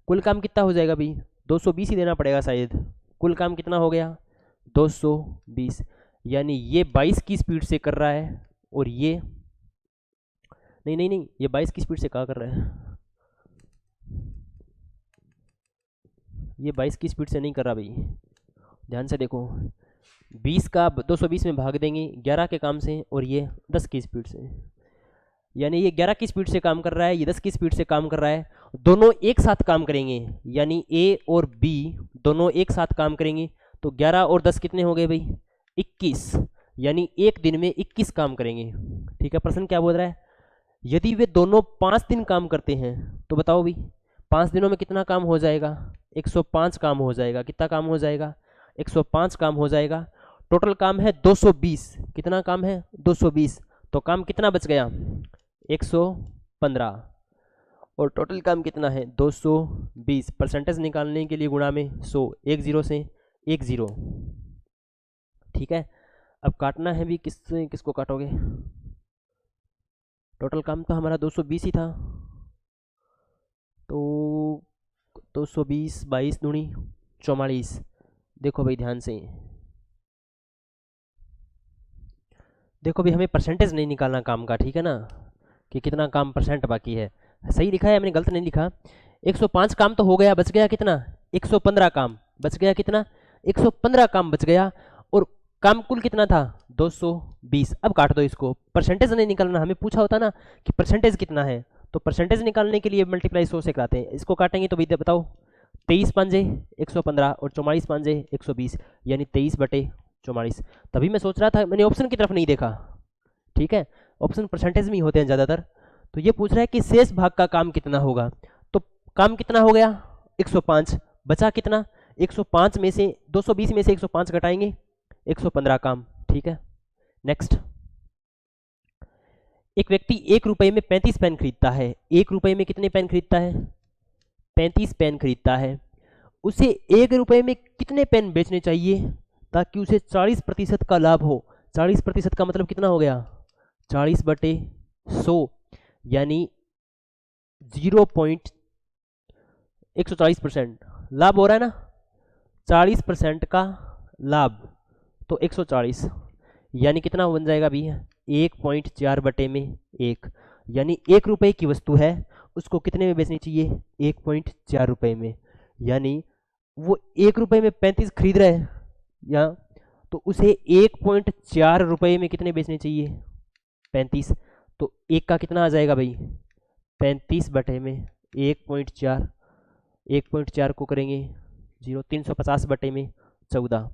कुल काम कितना हो जाएगा भाई? 220 ही देना पड़ेगा शायद। कुल काम कितना हो गया? 220। यानी ये 22 की स्पीड से कर रहा है, और ये नहीं नहीं नहीं, ये 22 की स्पीड से क्या कर रहा है? ये 22 की स्पीड से नहीं कर रहा भाई, ध्यान से देखो। 20 का 220 में भाग देंगे 11 के काम से, और ये 10 की स्पीड से। यानी ये 11 की स्पीड से काम कर रहा है, ये 10 की स्पीड से काम कर रहा है। दोनों एक साथ काम करेंगे, यानी ए और बी दोनों एक साथ काम करेंगे, तो 11 और 10 कितने हो गए भाई? 21। यानी एक दिन में 21 काम करेंगे। ठीक है, प्रश्न क्या बोल रहा है? यदि वे दोनों 5 दिन काम करते हैं तो बताओ भाई 5 दिनों में कितना काम हो जाएगा? 105 काम हो जाएगा। कितना काम हो जाएगा? 105 काम हो जाएगा। टोटल काम है 220। कितना काम है? 220। तो काम कितना बच गया? 115। और टोटल काम कितना है? 220। परसेंटेज निकालने के लिए गुणा में 100, एक जीरो से एक जीरो। ठीक है, अब काटना है भी, किससे किसको काटोगे? टोटल काम तो हमारा 220 ही था, तो 220 22 दूनी 44। देखो भाई ध्यान से, देखो भाई हमें परसेंटेज नहीं निकालना काम का, ठीक है ना, कि कितना काम परसेंट बाकी है। सही लिखा है, मैंने गलत नहीं लिखा। 105 काम तो हो गया, बच गया कितना? 115 काम बच गया। कितना? 115 काम बच गया। और काम कुल कितना था? 220। अब काट दो इसको, परसेंटेज नहीं निकालना। हमें पूछा होता ना कि परसेंटेज कितना है, तो परसेंटेज निकालने के लिए मल्टीप्लाई 100 से कराते हैं। इसको काटेंगे तो विद्या बताओ, 23 पांजे 115 और 44 पांजे 120, यानी 23/44। तभी मैं सोच रहा था, मैंने ऑप्शन की तरफ नहीं देखा। ठीक है, ऑप्शन परसेंटेज में ही होते हैं ज़्यादातर। तो ये पूछ रहा है कि शेष भाग का काम कितना होगा। तो काम कितना हो गया? 105। बचा कितना? 105 में से 220 में से 105 घटाएंगे, 115 काम। ठीक है, नेक्स्ट। एक व्यक्ति 1 रुपए में 35 पेन खरीदता है। 1 रुपए में कितने पेन खरीदता है? 35 पेन खरीदता है। उसे 1 रुपए में कितने पेन बेचने चाहिए ताकि उसे 40% का लाभ हो? 40% का मतलब कितना हो गया? 40/100, यानी 0.140% लाभ हो रहा है ना। 40% का लाभ, तो 140, यानी कितना बन जाएगा भी? 1.4/1। यानी 1 रुपए की वस्तु है, उसको कितने में बेचनी चाहिए? 1.4 रुपए में। यानी वो 1 रुपए में 35 खरीद रहे हैं या, तो उसे 1.4 रुपए में कितने बेचने चाहिए? 35। तो एक का कितना आ जाएगा भाई? 35/1.4। 1.4 को करेंगे 0, 350/14।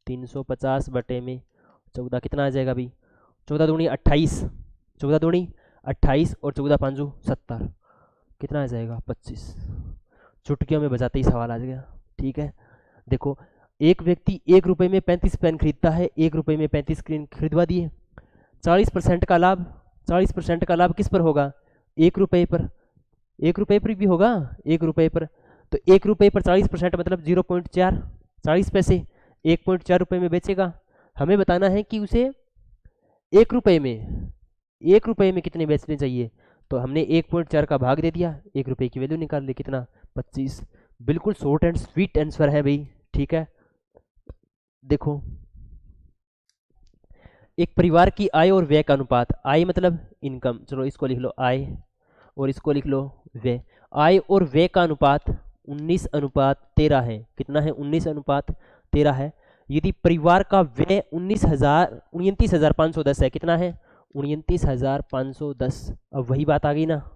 350/14 कितना आ जाएगा भाई? 14 दूनी 28, 14 दूनी 28 और 14 5 70, कितना आ जाएगा? 25। चुटकियों में बजाते ही सवाल आ गया। ठीक है, देखो, एक व्यक्ति 1 रुपए में 35 पेन खरीदता है। 1 रुपए में 35 खरीदवा दिए। 40% का लाभ, 40% का लाभ किस पर होगा? 1 रुपए पर। 1 रुपए पर भी होगा, 1 रुपए पर। तो 1 रुपए पर 40% मतलब 0.4, 40 पैसे। 1.4 रुपए में बेचेगा। हमें बताना है कि उसे 1 रुपए में, 1 रुपए में कितने बेचने चाहिए। तो हमने 1.4 का भाग दे दिया, 1 रुपए की वैल्यू निकाल ली, कितना? 25। बिल्कुल शॉर्ट एंड स्वीट आंसर है भाई। ठीक है, देखो, एक परिवार की आय और व्यय का अनुपात। आय मतलब इनकम, चलो इसको लिख लो आय, और इसको लिख लो व्यय। आय और व्यय का अनुपात 19:13 है। कितना है? 19:13 है। यदि परिवार का व्यय 29,510 है, कितना है? 29,510। अब वही बात आ गई ना,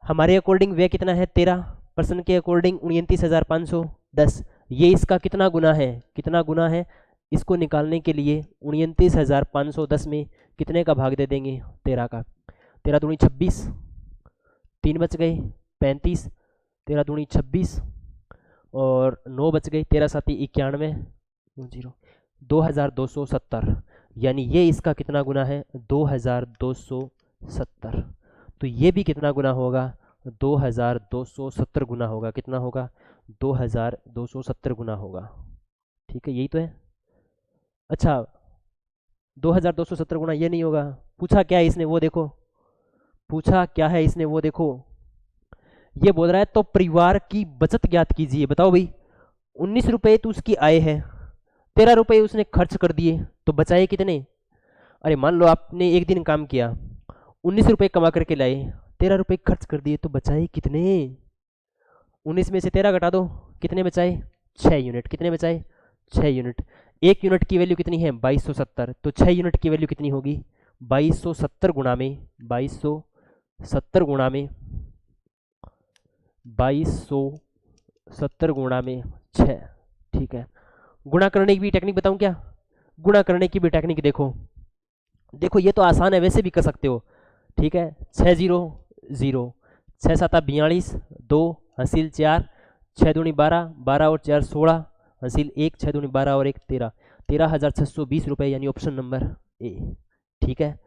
हमारे अकॉर्डिंग व्यय कितना है? 13, पर्सन के अकॉर्डिंग 29,510। ये इसका कितना गुना है? कितना गुना है? इसको निकालने के लिए 29,510 में कितने का भाग दे देंगे? 13 का। 13 दूनी 26, 3 बच गए 35, 13 दूनी 26 और 9 बच गई, 13 साथी 91, 2270। यानी ये इसका कितना गुना है? 2270। तो ये भी कितना गुना होगा? 2270 गुना होगा। कितना होगा? 2270 गुना होगा। ठीक है, यही तो है। अच्छा, 2270 गुणा, ये नहीं होगा। पूछा क्या है इसने वो देखो, पूछा क्या है इसने वो देखो। ये बोल रहा है तो परिवार की बचत ज्ञात कीजिए। बताओ भाई, 19 रुपये तो उसकी आय है, 13 रुपये उसने खर्च कर दिए, तो बचाए कितने? अरे मान लो आपने एक दिन काम किया, 19 रुपये कमा करके लाए, 13 रुपये खर्च कर दिए, तो बचाए कितने? 19 में से 13 घटा दो, कितने बचाए? 6 यूनिट। कितने बचाए? 6 यूनिट। 1 यूनिट की वैल्यू कितनी है? 2270। तो 6 यूनिट की वैल्यू कितनी होगी? 2270 गुणा में 2270 गुणा में 2270 गुणा में 6। ठीक है, गुणा करने की भी टेक्निक बताऊं क्या? गुणा करने की भी टेक्निक देखो, देखो ये तो आसान है, वैसे भी कर सकते हो। ठीक है, 6 0 0, 6 7 42, 2 हासिल 4, 6 दूनी 12, 12 और 4 16, हासिल 1, 6 दूनी 12 और 1 13, 13,620 रुपये, यानी ऑप्शन नंबर ए। ठीक है,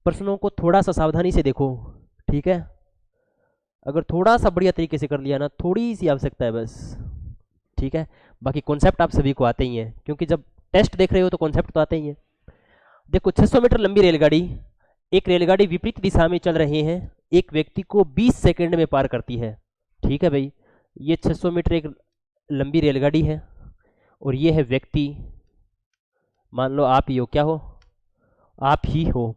प्रश्नों को थोड़ा सा सावधानी से देखो। ठीक है, अगर थोड़ा सा बढ़िया तरीके से कर लिया ना, थोड़ी सी आवश्यकता है बस। ठीक है, बाकी कॉन्सेप्ट आप सभी को आते ही हैं, क्योंकि जब टेस्ट देख रहे हो तो कॉन्सेप्ट तो आते ही हैं। देखो 600 मीटर लंबी रेलगाड़ी, एक रेलगाड़ी विपरीत दिशा में चल रहे हैं, एक व्यक्ति को 20 सेकंड में पार करती है। ठीक है भाई, ये 600 मीटर एक लंबी रेलगाड़ी है, और ये है व्यक्ति, मान लो आप ही हो, क्या हो? आप ही हो।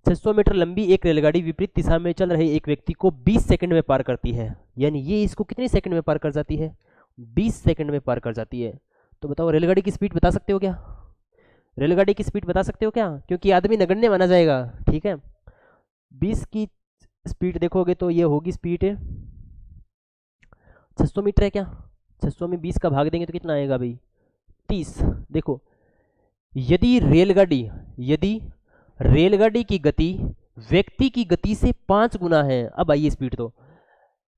600 मीटर लंबी एक रेलगाड़ी विपरीत दिशा में चल रहे एक व्यक्ति को 20 सेकंड में पार करती है, यानी ये इसको कितने सेकंड में पार कर जाती है? 20 सेकंड में पार कर जाती है। तो बताओ रेलगाड़ी की स्पीड बता सकते हो क्या? रेलगाड़ी की स्पीड बता सकते हो क्या? क्योंकि आदमी नगण्य माना जाएगा। ठीक है, 20 की स्पीड देखोगे तो ये होगी स्पीड 600 मीटर है क्या? 600 में 20 का भाग देंगे तो कितना आएगा भाई? 30। देखो, यदि रेलगाड़ी की गति व्यक्ति की गति से 5 गुना है, अब आइए स्पीड, तो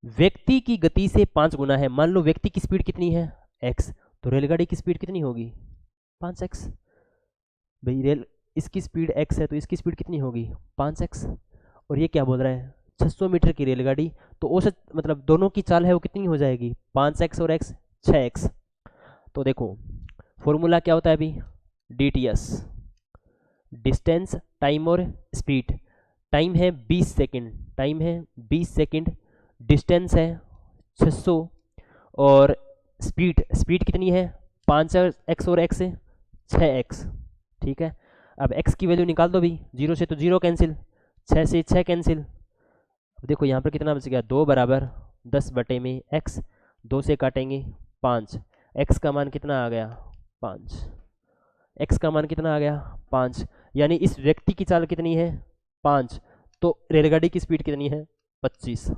व्यक्ति की गति से 5 गुना है। मान लो व्यक्ति की स्पीड कितनी है? x, तो रेलगाड़ी की स्पीड कितनी होगी? 5x। भाई रेल इसकी स्पीड x है, तो इसकी स्पीड कितनी होगी? 5x। और ये क्या बोल रहा है? 600 मीटर की रेलगाड़ी, तो औसत मतलब दोनों की चाल है वो कितनी हो जाएगी? 5x और x 6x। तो देखो फॉर्मूला क्या होता है अभी? DTS, डिस्टेंस, टाइम और स्पीड। टाइम है 20 सेकंड, टाइम है 20 सेकंड, डिस्टेंस है 600, और स्पीड कितनी है? 5x और x है 6x। ठीक है, अब x की वैल्यू निकाल दो भी, 0 से तो 0 कैंसिल, 6 से 6 कैंसिल। अब देखो यहाँ पर कितना बच गया? 2 बराबर 10 बटे में x, 2 से काटेंगे 5, x का मान कितना आ गया? 5। x का मान कितना आ गया? 5। यानी इस व्यक्ति की चाल कितनी है? 5। तो रेलगाड़ी की स्पीड कितनी है? 25।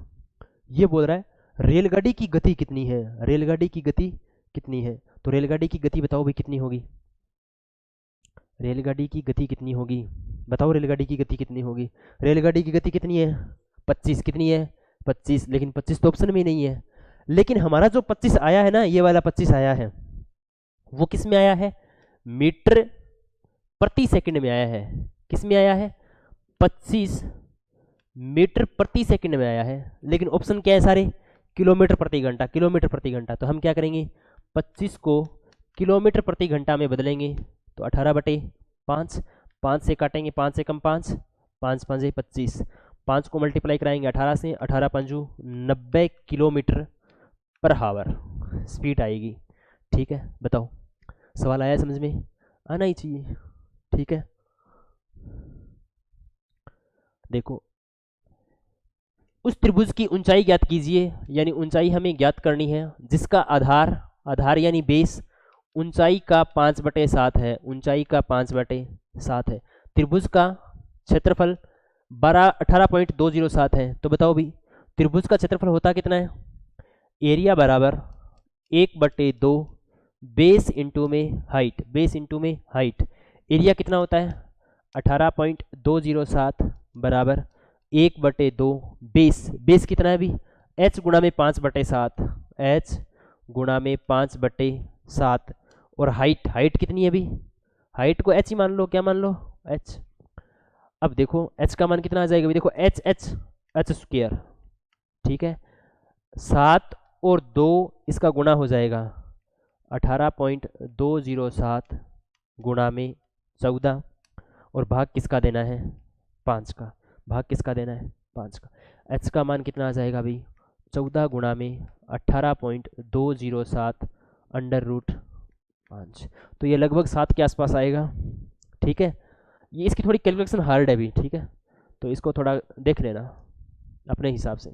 ये बोल रहा है रेलगाड़ी की गति कितनी है, रेलगाड़ी की गति कितनी है। तो रेलगाड़ी की गति बताओ भाई कितनी होगी? रेलगाड़ी की गति कितनी होगी? बताओ रेलगाड़ी की गति कितनी होगी? रेलगाड़ी की गति कितनी है? 25। कितनी है? 25। लेकिन 25 तो ऑप्शन में नहीं है। लेकिन हमारा जो 25 आया है ना, ये वाला 25 आया है, वो किस में आया है? मीटर प्रति सेकंड में आया है। किस में आया है? 25 मीटर प्रति सेकंड में आया है। लेकिन ऑप्शन क्या है सारे? किलोमीटर प्रति घंटा, किलोमीटर प्रति घंटा। तो हम क्या करेंगे? 25 को किलोमीटर प्रति घंटा में बदलेंगे, तो 18/5, 5 से काटेंगे, 5 से कम 5, 5 5 25, 5 को मल्टीप्लाई कराएंगे 18 से, 18 पंजू 90 किलोमीटर पर हावर स्पीड आएगी। ठीक है, बताओ सवाल आया समझ में? आना ही चाहिए। ठीक है, देखो उस त्रिभुज की ऊंचाई ज्ञात कीजिए, यानी ऊंचाई हमें ज्ञात करनी है जिसका आधार यानी बेस ऊंचाई का 5/7 है, ऊंचाई का 5/7 है। त्रिभुज का क्षेत्रफल 18.207 है। तो बताओ भी त्रिभुज का क्षेत्रफल होता कितना है? एरिया बराबर 1/2 बेस इंटू में हाइट, बेस इंटू में हाइट। एरिया कितना होता है? 18.207 बराबर 1/2 बेस कितना है अभी? h गुणा में 5/7, h गुणा में 5/7। और हाइट कितनी है अभी? हाइट को h ही मान लो, क्या मान लो? h। अब देखो h का मान कितना आ जाएगा? देखो h स्क्वायर। ठीक है, 7 और 2 इसका गुणा हो जाएगा, 18.207 गुणा में 14 और भाग किसका देना है 5 का, भाग किसका देना है 5 का। h का मान कितना आ जाएगा भाई 14 गुणा में 18.207 अंडर रूट 5, तो ये लगभग 7 के आसपास आएगा। ठीक है, ये इसकी थोड़ी कैलकुलेशन हार्ड है भी, ठीक है, तो इसको थोड़ा देख लेना अपने हिसाब से।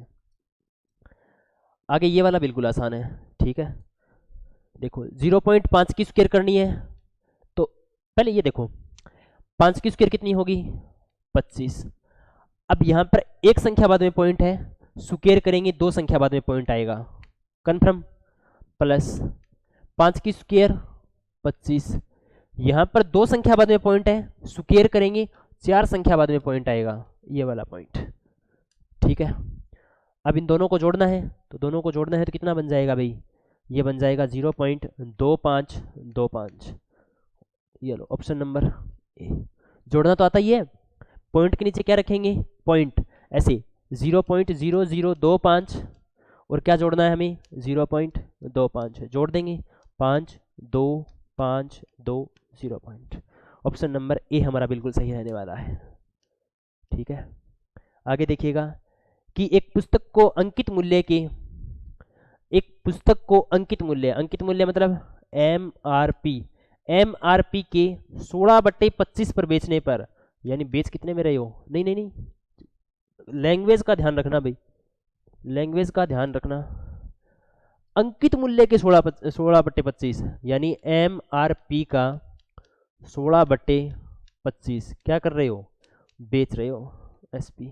आगे ये वाला बिल्कुल आसान है। ठीक है, देखो 0.5 की स्क्वायर करनी है, तो पहले ये देखो 5 की स्क्वायर कितनी होगी 25। अब यहाँ पर एक संख्या बाद में पॉइंट है, स्क्वायर करेंगे 2 संख्या बाद में पॉइंट आएगा, कन्फर्म, प्लस 5 की स्क्वायर 25, यहाँ पर 2 संख्या बाद में पॉइंट है, स्क्वायर करेंगे 4 संख्या बाद में पॉइंट आएगा, ये वाला पॉइंट। ठीक है, अब इन दोनों को जोड़ना है, तो दोनों को जोड़ना है तो कितना बन जाएगा भाई, ये बन जाएगा 0.2525। ये लो ऑप्शन नंबर ए। जोड़ना तो आता ही है, पॉइंट के नीचे क्या रखेंगे पॉइंट, ऐसे 0.0025 और क्या जोड़ना है हमें 0.25, जोड़ देंगे 5 2 5 2 0 पॉइंट। ऑप्शन नंबर ए हमारा बिल्कुल सही रहने वाला है। ठीक है, आगे देखिएगा कि एक पुस्तक को अंकित मूल्य के, एक पुस्तक को अंकित मूल्य मतलब एमआरपी के 16/25 पर बेचने पर, यानी बेच कितने में रहे हो, नहीं नहीं नहीं, लैंग्वेज का ध्यान रखना भाई, लैंग्वेज का ध्यान रखना, अंकित मूल्य के 16/25 यानी एमआरपी का 16/25 क्या कर रहे हो बेच रहे हो एसपी।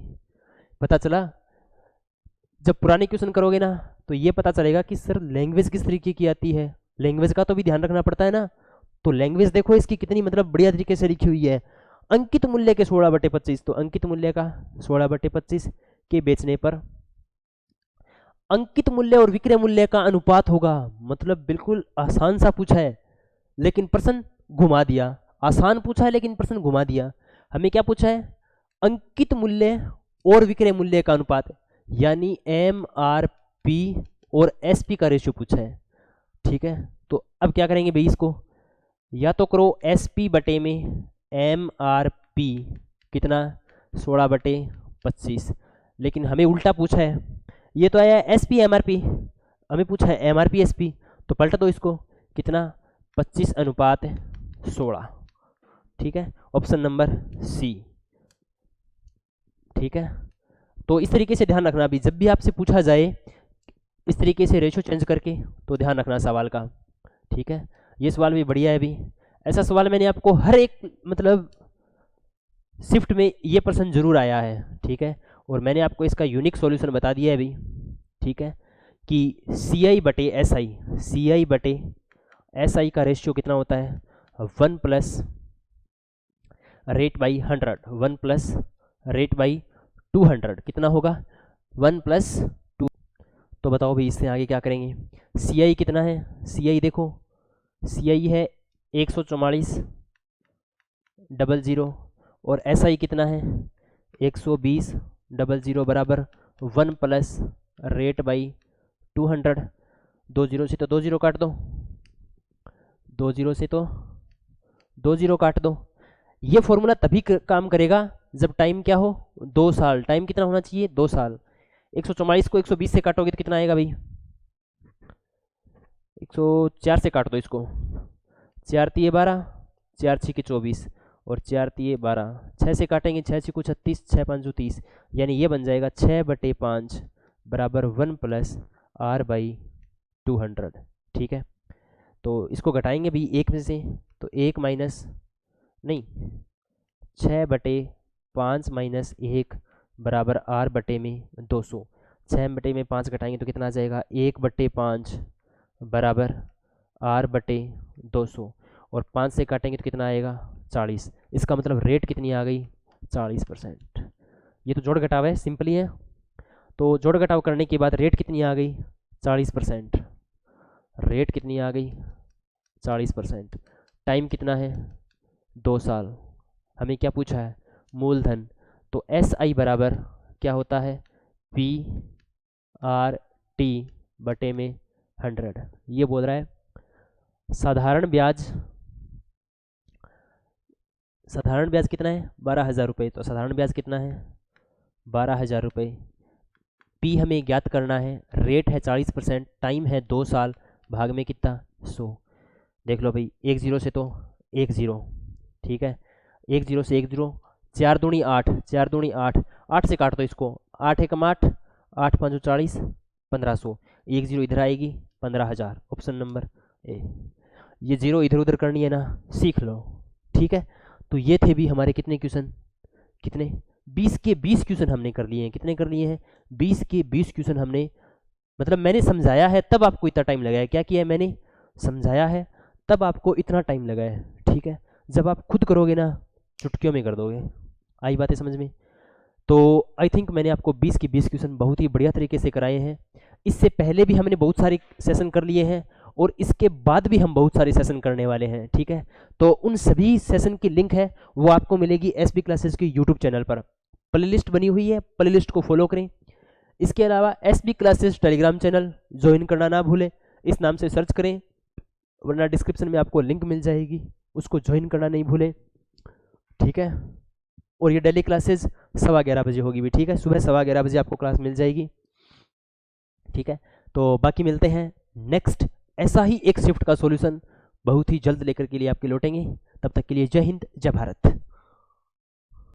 पता चला, जब पुरानी क्वेश्चन करोगे ना तो ये पता चलेगा कि सर लैंग्वेज किस तरीके की आती है, लैंग्वेज का तो भी ध्यान रखना पड़ता है ना। तो लैंग्वेज देखो इसकी कितनी मतलब बढ़िया तरीके से लिखी हुई है, अंकित मूल्य के 16/25, तो अंकित मूल्य का 16/25 के बेचने पर अंकित मूल्य और विक्रय मूल्य का अनुपात होगा, मतलब बिल्कुल आसान सा पूछा है लेकिन प्रश्न घुमा दिया, आसान पूछा है लेकिन प्रश्न घुमा दिया। हमें क्या पूछा है, अंकित मूल्य और विक्रय मूल्य का अनुपात, यानी एमआरपी और एसपी का रेशियो पूछा है। ठीक है, तो अब क्या करेंगे भाई, इसको या तो करो एसपी बटे में एमआरपी कितना 16/25, लेकिन हमें उल्टा पूछा है, ये तो आया एसपी एमआरपी, हमें पूछा है एमआरपी एसपी, तो पलटा दो इसको, कितना 25:16। ठीक है, ऑप्शन नंबर सी। ठीक है, तो इस तरीके से ध्यान रखना, अभी जब भी आपसे पूछा जाए इस तरीके से रेशो चेंज करके तो ध्यान रखना सवाल का। ठीक है, ये सवाल भी बढ़िया है, अभी ऐसा सवाल मैंने आपको हर एक मतलब शिफ्ट में ये प्रश्न जरूर आया है। ठीक है, और मैंने आपको इसका यूनिक सॉल्यूशन बता दिया है अभी। ठीक है, कि सी बटे एस आई का रेशियो कितना होता है 1 plus rate by 100, 1 plus rate by 200 कितना होगा 1 प्लस 2। तो बताओ भाई इससे आगे क्या करेंगे, सी आई कितना है, सी आई देखो सी आई है 144,00 और एस आई कितना है 120,00 बराबर 1 प्लस रेट बाई 200। 20 से तो 20 काट दो, 20 से तो 20 काट दो। ये फॉर्मूला तभी काम करेगा जब टाइम क्या हो 2 साल, टाइम कितना होना चाहिए 2 साल। 144 को 120 से काटोगे तो कितना आएगा भाई 104 से काट दो इसको, 4 तिये 12, 4 6 के 24 और 4 तिये 12, 6 से काटेंगे 6 6 को 36, 6 5 30, यानी ये बन जाएगा 6/5 बराबर 1 प्लस आर बाई 200। ठीक है, तो इसको घटाएंगे भी 1 में से, तो 1 माइनस नहीं 6/5 माइनस 1 बराबर आर बटे में 200, 6/5 घटाएंगे तो कितना आ जाएगा 1/5 बराबर आर बटे 200 और 5 से काटेंगे तो कितना आएगा 40। इसका मतलब रेट कितनी आ गई 40%। ये तो जोड़ घटाव है, सिंपली है, तो जोड़ घटाव करने के बाद रेट कितनी आ गई 40%, रेट कितनी आ गई 40%। टाइम कितना है 2 साल। हमें क्या पूछा है मूलधन, तो एस आई बराबर क्या होता है पी आर टी बटे में 100। ये बोल रहा है साधारण ब्याज साधारण ब्याज कितना है 12,000 रुपये, तो साधारण ब्याज कितना है 12,000 रुपये। पी हमें ज्ञात करना है, रेट है 40%, टाइम है 2 साल, भाग में कितना 100। देख लो भाई, 1 0 से तो 1 0, ठीक है, 1 0 से 1 0, 4 दूनी 8, 4 दूनी 8, 8 से काट दो इसको, 8 एकम 8, 8 5 40, 1500, 1 0 इधर आएगी 15,000, ऑप्शन नंबर ए। ये जीरो इधर उधर करनी है ना, सीख लो, ठीक है। तो ये थे भी हमारे कितने क्वेश्चन, कितने 20 के 20 क्वेश्चन हमने कर लिए हैं। कितने कर लिए हैं 20 के 20 क्वेश्चन हमने, मतलब मैंने समझाया है तब आपको इतना टाइम लगा है। क्या किया है मैंने, समझाया है तब आपको इतना टाइम लगा है, ठीक है। जब आप खुद करोगे ना चुटकियों में कर दोगे। आई बातें समझ में। तो आई थिंक मैंने आपको 20 के 20 क्वेश्चन बहुत ही बढ़िया तरीके से कराए हैं। इससे पहले भी हमने बहुत सारे सेशन कर लिए हैं और इसके बाद भी हम बहुत सारे सेशन करने वाले हैं, ठीक है। तो उन सभी सेशन की लिंक है वो आपको मिलेगी एसबी क्लासेस की यूट्यूब चैनल पर, प्लेलिस्ट बनी हुई है, प्लेलिस्ट को फॉलो करें। इसके अलावा SB classes Telegram channel join करना ना भूलें, इस नाम से सर्च करें, वरना डिस्क्रिप्शन में आपको लिंक मिल जाएगी, उसको ज्वाइन करना नहीं भूलें, ठीक है। और ये डेली क्लासेस 11:15 बजे होगी भी, ठीक है, सुबह 11:15 बजे आपको क्लास मिल जाएगी, ठीक है। तो बाकी मिलते हैं नेक्स्ट ऐसा ही एक शिफ्ट का सॉल्यूशन बहुत ही जल्द लेकर के लिए आपके लौटेंगे। तब तक के लिए जय हिंद, जय भारत।